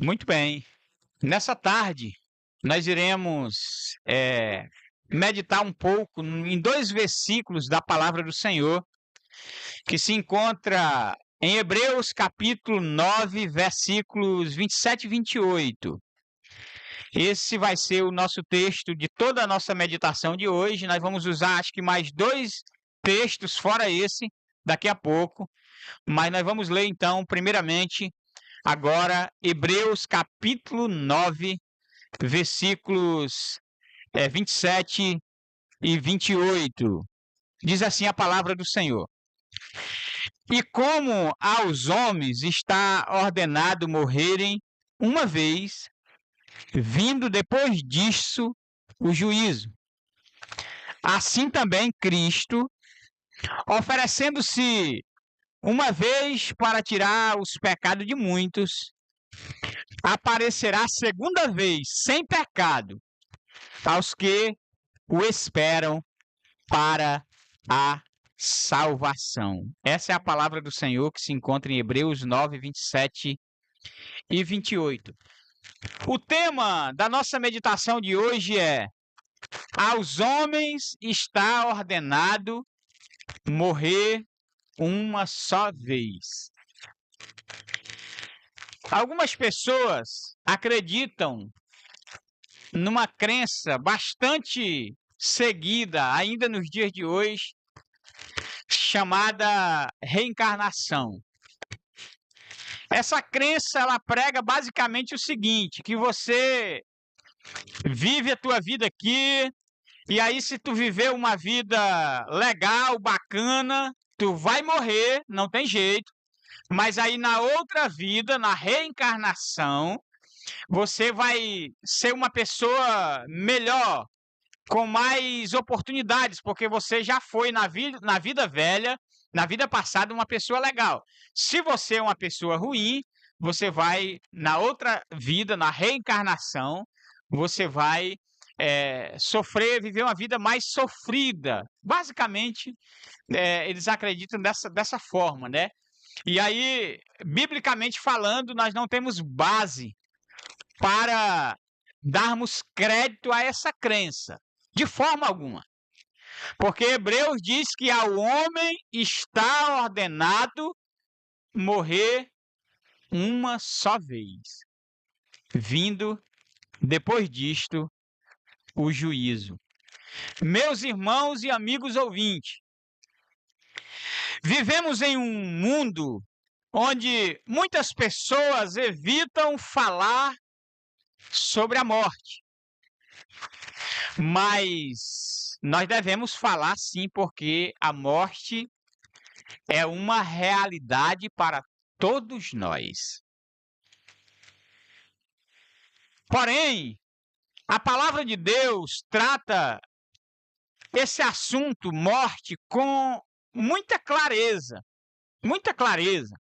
Muito bem. Nessa tarde, nós iremos meditar um pouco em dois versículos da palavra do Senhor, que se encontra em Hebreus capítulo 9, versículos 27 e 28. Esse vai ser o nosso texto de toda a nossa meditação de hoje. Nós vamos usar, acho que mais dois textos fora esse, daqui a pouco. Mas nós vamos ler, então, primeiramente, agora, Hebreus capítulo 9, versículos 27 e 28. Diz assim a palavra do Senhor: E como aos homens está ordenado morrerem uma vez, vindo depois disso o juízo, assim também Cristo, oferecendo-se uma vez para tirar os pecados de muitos, aparecerá segunda vez sem pecado aos que o esperam para a salvação. Essa é a palavra do Senhor que se encontra em Hebreus 9, 27 e 28. O tema da nossa meditação de hoje é: aos homens está ordenado morrer uma só vez. Algumas pessoas acreditam numa crença bastante seguida ainda nos dias de hoje, chamada reencarnação. Essa crença ela prega basicamente o seguinte, que você vive a tua vida aqui, e aí se tu viver uma vida legal, bacana, tu vai morrer, não tem jeito, mas aí na outra vida, na reencarnação, você vai ser uma pessoa melhor, com mais oportunidades, porque você já foi na vida velha, na vida passada, uma pessoa legal. Se você é uma pessoa ruim, você vai, na outra vida, na reencarnação, você vai sofrer, viver uma vida mais sofrida. Basicamente, eles acreditam dessa forma, né? E aí, biblicamente falando, nós não temos base para darmos crédito a essa crença, de forma alguma. Porque Hebreus diz que ao homem está ordenado morrer uma só vez, vindo depois disto o juízo. Meus irmãos e amigos ouvintes, vivemos em um mundo onde muitas pessoas evitam falar sobre a morte. Mas nós devemos falar sim, porque a morte é uma realidade para todos nós. Porém, a palavra de Deus trata esse assunto, morte, com muita clareza. Muita clareza.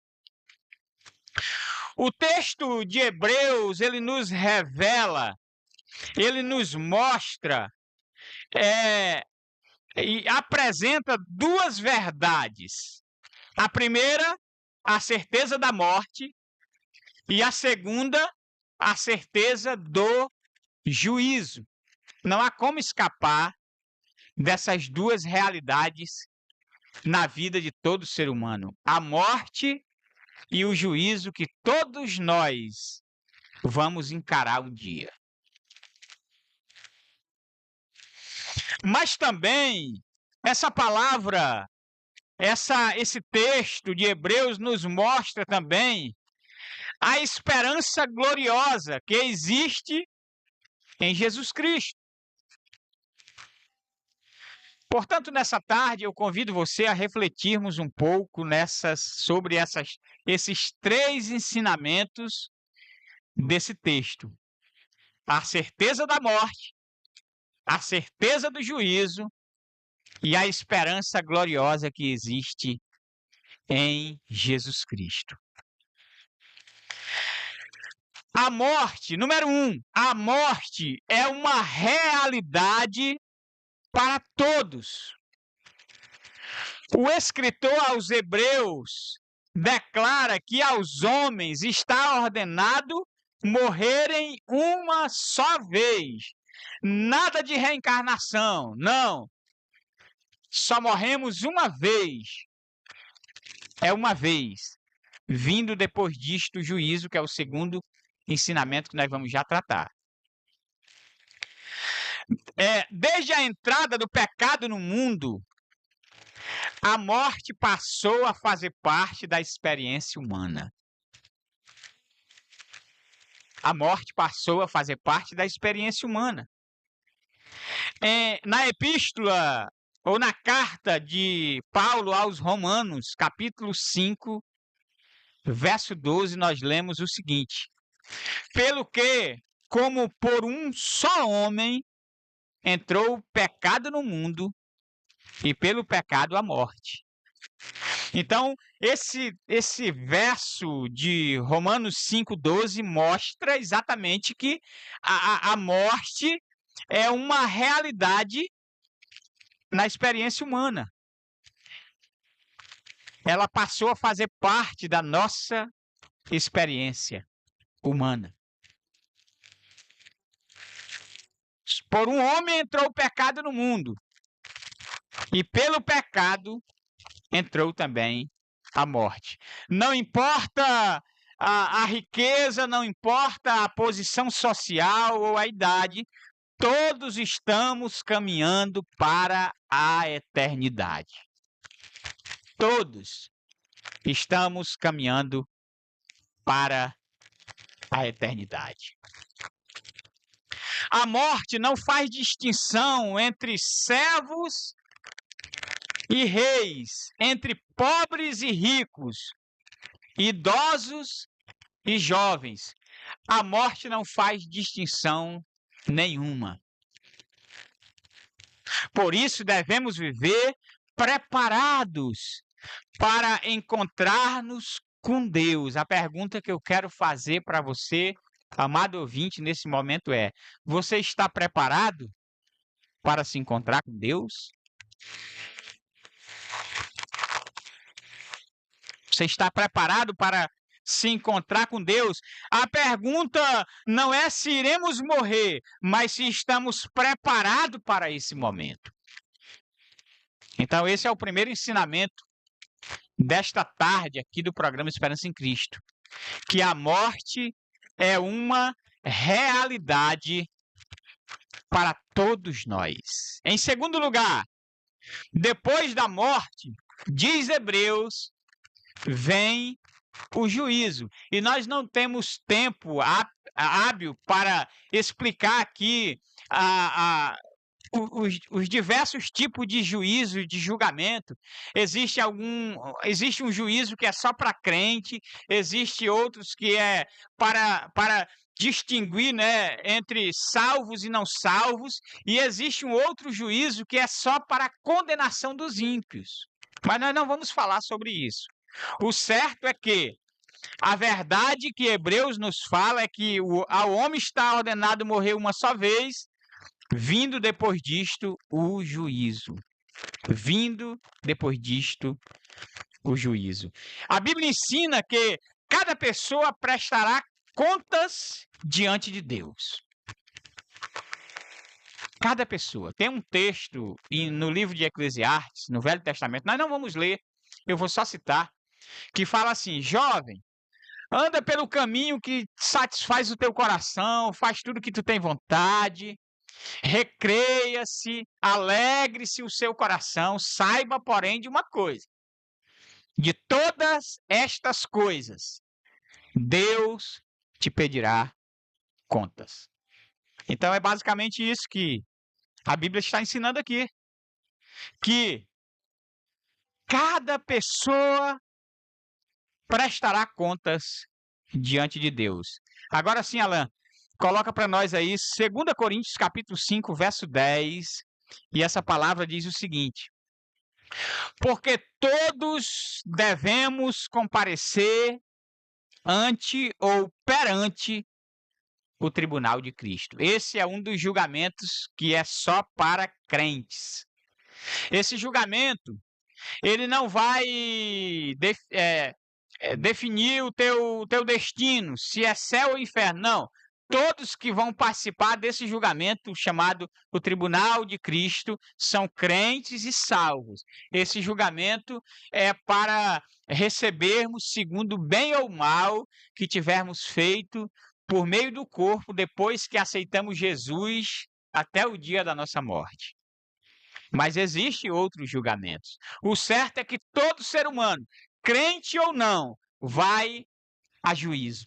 O texto de Hebreus, ele nos revela, ele nos mostra e apresenta duas verdades. A primeira, a certeza da morte, e a segunda, a certeza do juízo. Não há como escapar dessas duas realidades na vida de todo ser humano. A morte e o juízo que todos nós vamos encarar um dia. Mas também, essa palavra, esse texto de Hebreus nos mostra também a esperança gloriosa que existe em Jesus Cristo. Portanto, nessa tarde, eu convido você a refletirmos um pouco sobre esses três ensinamentos desse texto: a certeza da morte, a certeza do juízo e a esperança gloriosa que existe em Jesus Cristo. A morte, número 1, a morte é uma realidade para todos. O escritor aos Hebreus declara que aos homens está ordenado morrerem uma só vez. Nada de reencarnação, não. Só morremos uma vez. É uma vez. Vindo depois disto o juízo, que é o segundo ensinamento que nós vamos já tratar. Desde a entrada do pecado no mundo, a morte passou a fazer parte da experiência humana. A morte passou a fazer parte da experiência humana. Na epístola, ou na carta de Paulo aos Romanos, capítulo 5, verso 12, nós lemos o seguinte: pelo que, como por um só homem entrou o pecado no mundo, e pelo pecado a morte. Então, esse verso de Romanos 5,12 mostra exatamente que a morte é uma realidade na experiência humana. Ela passou a fazer parte da nossa experiência humana. Por um homem entrou o pecado no mundo, e pelo pecado entrou também a morte. Não importa a riqueza, não importa a posição social ou a idade, todos estamos caminhando para a eternidade. Todos estamos caminhando para a eternidade. A morte não faz distinção entre servos e reis, entre pobres e ricos, idosos e jovens. A morte não faz distinção nenhuma. Por isso devemos viver preparados para encontrar-nos com Deus. A pergunta que eu quero fazer para você, amado ouvinte, nesse momento é: você está preparado para se encontrar com Deus? Você está preparado para se encontrar com Deus? A pergunta não é se iremos morrer, mas se estamos preparados para esse momento. Então, esse é o primeiro ensinamento desta tarde aqui do programa Esperança em Cristo, que a morte é uma realidade para todos nós. Em segundo lugar, depois da morte, diz Hebreus, vem o juízo. E nós não temos tempo hábil para explicar aqui os diversos tipos de juízo, de julgamento. Existe um juízo que é só para crente, existe outros que é para distinguir, né, entre salvos e não salvos, e existe um outro juízo que é só para a condenação dos ímpios. Mas nós não vamos falar sobre isso. O certo é que a verdade que Hebreus nos fala é que ao homem está ordenado morrer uma só vez, vindo depois disto o juízo. Vindo depois disto o juízo. A Bíblia ensina que cada pessoa prestará contas diante de Deus. Cada pessoa. Tem um texto no livro de Eclesiastes, no Velho Testamento, nós não vamos ler, eu vou só citar, que fala assim: jovem, anda pelo caminho que satisfaz o teu coração, faz tudo que tu tem vontade, recreia-se, alegre-se o seu coração, saiba, porém, de uma coisa: de todas estas coisas, Deus te pedirá contas. Então é basicamente isso que a Bíblia está ensinando aqui, que cada pessoa prestará contas diante de Deus. Agora sim, Alan, coloca para nós aí 2 Coríntios capítulo 5, verso 10, e essa palavra diz o seguinte: porque todos devemos comparecer ante ou perante o tribunal de Cristo. Esse é um dos julgamentos que é só para crentes. Esse julgamento, ele não vai definir o teu destino, se é céu ou inferno. Não. Todos que vão participar desse julgamento chamado o Tribunal de Cristo são crentes e salvos. Esse julgamento é para recebermos segundo o bem ou mal que tivermos feito por meio do corpo depois que aceitamos Jesus até o dia da nossa morte. Mas existem outros julgamentos. O certo é que todo ser humano, crente ou não, vai a juízo.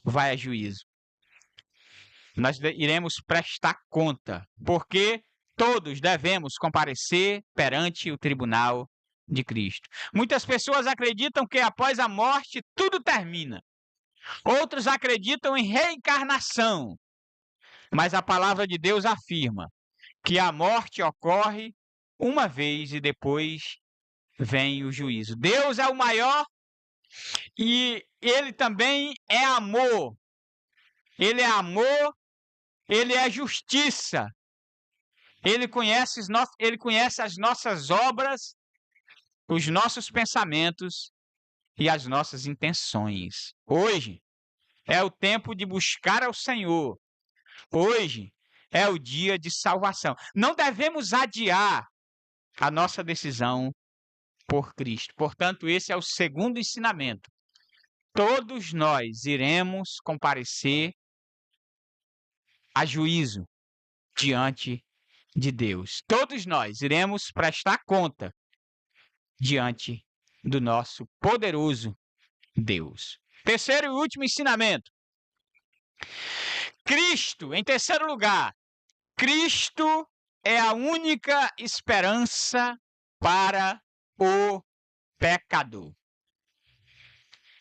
Vai a juízo. Nós iremos prestar conta, porque todos devemos comparecer perante o tribunal de Cristo. Muitas pessoas acreditam que após a morte tudo termina. Outros acreditam em reencarnação. Mas a palavra de Deus afirma que a morte ocorre uma vez e depois vem o juízo. Deus é o maior e ele também é amor. Ele é amor, ele é justiça. Ele conhece as nossas obras, os nossos pensamentos e as nossas intenções. Hoje é o tempo de buscar ao Senhor. Hoje é o dia de salvação. Não devemos adiar a nossa decisão por Cristo. Portanto, esse é o segundo ensinamento. Todos nós iremos comparecer a juízo diante de Deus. Todos nós iremos prestar conta diante do nosso poderoso Deus. Terceiro e último ensinamento. Cristo, em terceiro lugar, Cristo é a única esperança para o pecador.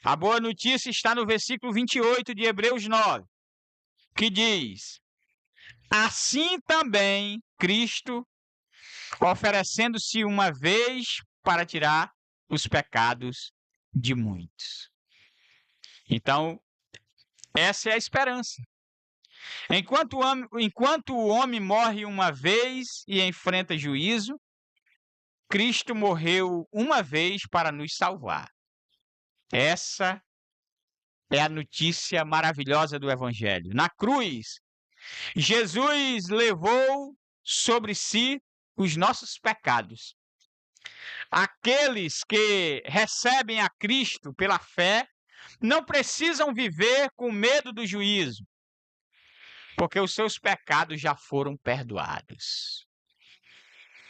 A boa notícia está no versículo 28 de Hebreus 9, que diz: assim também Cristo, oferecendo-se uma vez para tirar os pecados de muitos. Então, essa é a esperança. Enquanto o homem morre uma vez e enfrenta juízo, Cristo morreu uma vez para nos salvar. Essa é a notícia maravilhosa do Evangelho. Na cruz, Jesus levou sobre si os nossos pecados. Aqueles que recebem a Cristo pela fé não precisam viver com medo do juízo, porque os seus pecados já foram perdoados.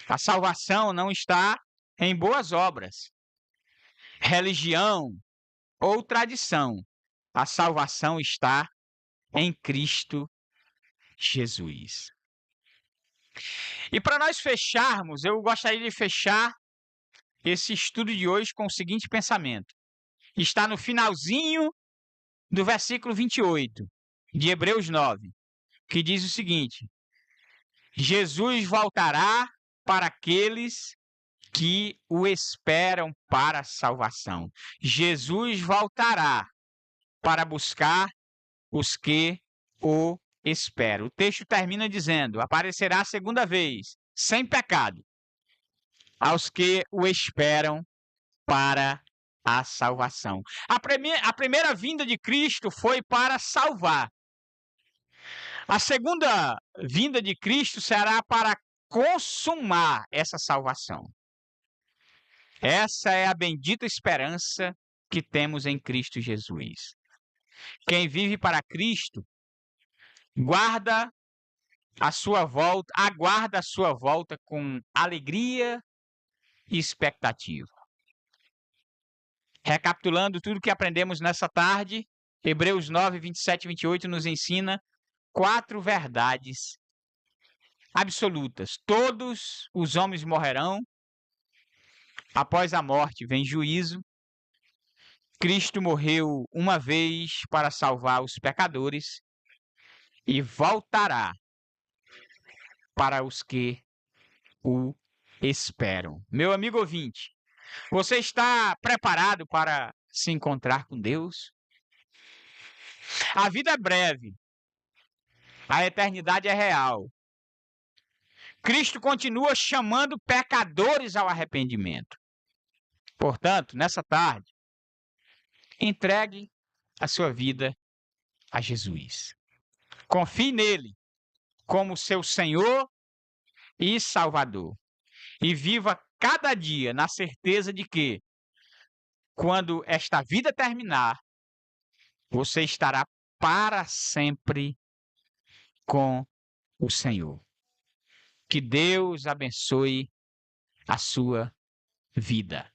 A salvação não está em boas obras, religião ou tradição. A salvação está em Cristo Jesus. E para nós fecharmos, eu gostaria de fechar esse estudo de hoje com o seguinte pensamento. Está no finalzinho do versículo 28 de Hebreus 9, que diz o seguinte: Jesus voltará para aqueles que o esperam para a salvação. Jesus voltará para buscar os que o esperam. O texto termina dizendo: aparecerá a segunda vez, sem pecado, aos que o esperam para a salvação. A primeira vinda de Cristo foi para salvar. A segunda vinda de Cristo será para consumar essa salvação. Essa é a bendita esperança que temos em Cristo Jesus. Quem vive para Cristo aguarda a sua volta com alegria e expectativa. Recapitulando tudo que aprendemos nessa tarde, Hebreus 9, 27 e 28 nos ensina 4 verdades absolutas. Todos os homens morrerão. Após a morte vem juízo. Cristo morreu uma vez para salvar os pecadores e voltará para os que o esperam. Meu amigo ouvinte, você está preparado para se encontrar com Deus? A vida é breve. A eternidade é real. Cristo continua chamando pecadores ao arrependimento. Portanto, nessa tarde, Entregue a sua vida a Jesus. Confie nele como seu Senhor e Salvador. E viva cada dia na certeza de que, quando esta vida terminar, você estará para sempre com o Senhor. Que Deus abençoe a sua vida.